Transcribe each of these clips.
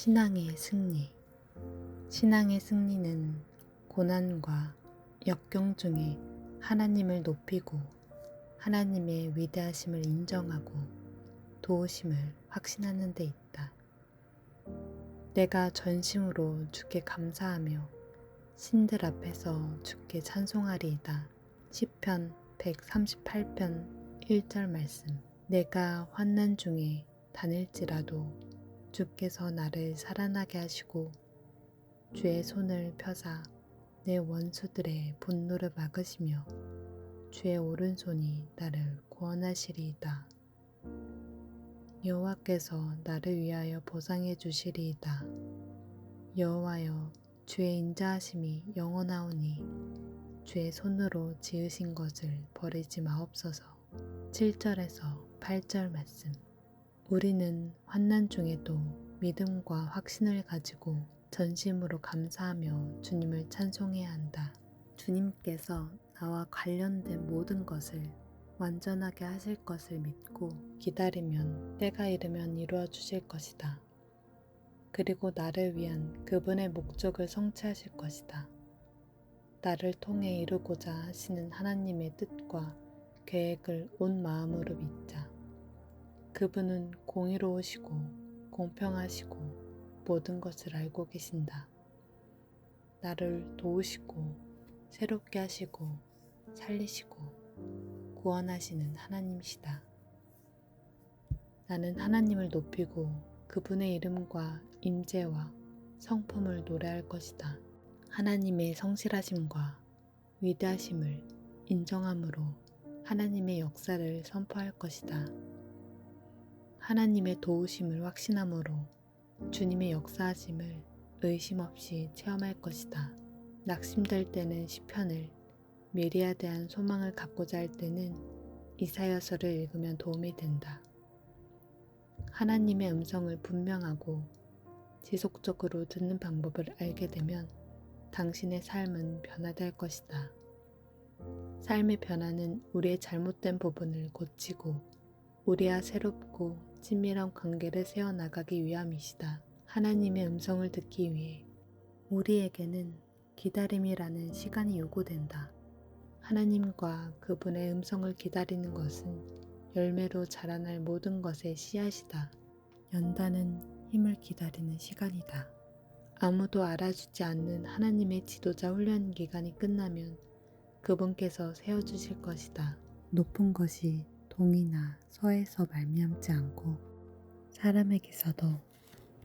신앙의 승리. 신앙의 승리는 고난과 역경 중에 하나님을 높이고 하나님의 위대하심을 인정하고 도우심을 확신하는 데 있다. 내가 전심으로 주께 감사하며 신들 앞에서 주께 찬송하리이다. 시편 138편 1절 말씀. 내가 환난 중에 다닐지라도 주께서 나를 살아나게 하시고 주의 손을 펴사 내 원수들의 분노를 막으시며 주의 오른손이 나를 구원하시리이다. 여호와께서 나를 위하여 보상해 주시리이다. 여호와여, 주의 인자하심이 영원하오니 주의 손으로 지으신 것을 버리지 마옵소서. 7절에서 8절 말씀. 우리는 환난 중에도 믿음과 확신을 가지고 전심으로 감사하며 주님을 찬송해야 한다. 주님께서 나와 관련된 모든 것을 완전하게 하실 것을 믿고 기다리면 때가 이르면 이루어 주실 것이다. 그리고 나를 위한 그분의 목적을 성취하실 것이다. 나를 통해 이루고자 하시는 하나님의 뜻과 계획을 온 마음으로 믿자. 그분은 공의로우시고 공평하시고 모든 것을 알고 계신다. 나를 도우시고 새롭게 하시고 살리시고 구원하시는 하나님이시다. 나는 하나님을 높이고 그분의 이름과 임재와 성품을 노래할 것이다. 하나님의 성실하심과 위대하심을 인정함으로 하나님의 역사를 선포할 것이다. 하나님의 도우심을 확신함으로 주님의 역사하심을 의심 없이 체험할 것이다. 낙심될 때는 시편을, 미래에 대한 소망을 갖고자 할 때는 이사야서를 읽으면 도움이 된다. 하나님의 음성을 분명하고 지속적으로 듣는 방법을 알게 되면 당신의 삶은 변화될 것이다. 삶의 변화는 우리의 잘못된 부분을 고치고 우리와 새롭고 친밀한 관계를 세워나가기 위함이시다. 하나님의 음성을 듣기 위해 우리에게는 기다림이라는 시간이 요구된다. 하나님과 그분의 음성을 기다리는 것은 열매로 자라날 모든 것의 씨앗이다. 연단은 힘을 기다리는 시간이다. 아무도 알아주지 않는 하나님의 지도자 훈련 기간이 끝나면 그분께서 세워주실 것이다. 높은 것이 동이나 서에서 말미암지 않고 사람에게서도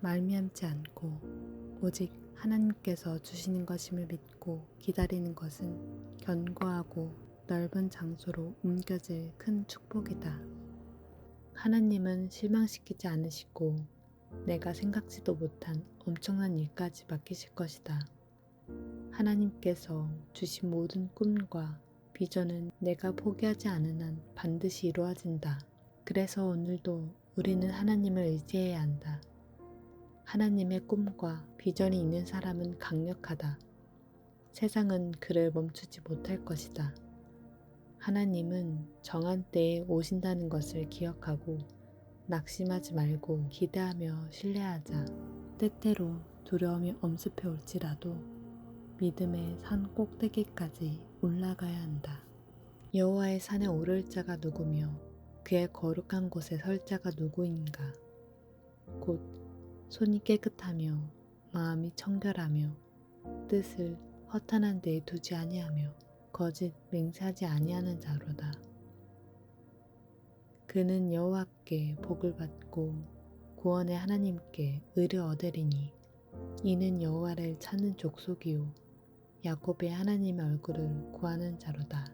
말미암지 않고 오직 하나님께서 주시는 것임을 믿고 기다리는 것은 견고하고 넓은 장소로 옮겨질 큰 축복이다. 하나님은 실망시키지 않으시고 내가 생각지도 못한 엄청난 일까지 맡기실 것이다. 하나님께서 주신 모든 꿈과 비전은 내가 포기하지 않은 한 반드시 이루어진다. 그래서 오늘도 우리는 하나님을 의지해야 한다. 하나님의 꿈과 비전이 있는 사람은 강력하다. 세상은 그를 멈추지 못할 것이다. 하나님은 정한 때에 오신다는 것을 기억하고 낙심하지 말고 기대하며 신뢰하자. 때때로 두려움이 엄습해 올지라도 믿음의 산 꼭대기까지 올라가야 한다. 여호와의 산에 오를 자가 누구며 그의 거룩한 곳에 설 자가 누구인가? 곧 손이 깨끗하며 마음이 청결하며 뜻을 허탄한 데에 두지 아니하며 거짓 맹세하지 아니하는 자로다. 그는 여호와께 복을 받고 구원의 하나님께 의를 얻으리니 이는 여호와를 찾는 족속이요 야곱의 하나님의 얼굴을 구하는 자로다.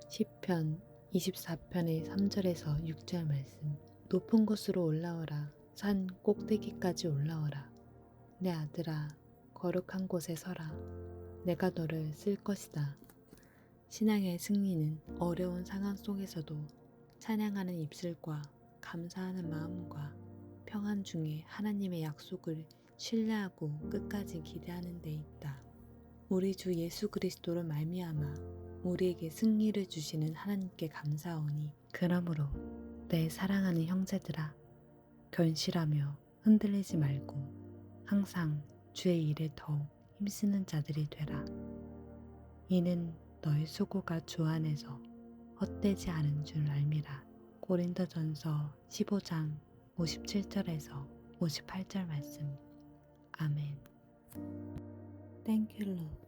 시편 24편의 3절에서 6절 말씀. 높은 곳으로 올라오라. 산 꼭대기까지 올라오라. 내 아들아, 거룩한 곳에 서라. 내가 너를 쓸 것이다. 신앙의 승리는 어려운 상황 속에서도 찬양하는 입술과 감사하는 마음과 평안 중에 하나님의 약속을 신뢰하고 끝까지 기대하는 데 있다. 우리 주 예수 그리스도로 말미암아 우리에게 승리를 주시는 하나님께 감사하오니 그러므로 내 사랑하는 형제들아, 견실하며 흔들리지 말고 항상 주의 일에 더욱 힘쓰는 자들이 되라. 이는 너의 수고가 주 안에서 헛되지 않은 줄 알미라. 고린도전서 15장 57절에서 58절 말씀. 아멘. Thank you, Lord.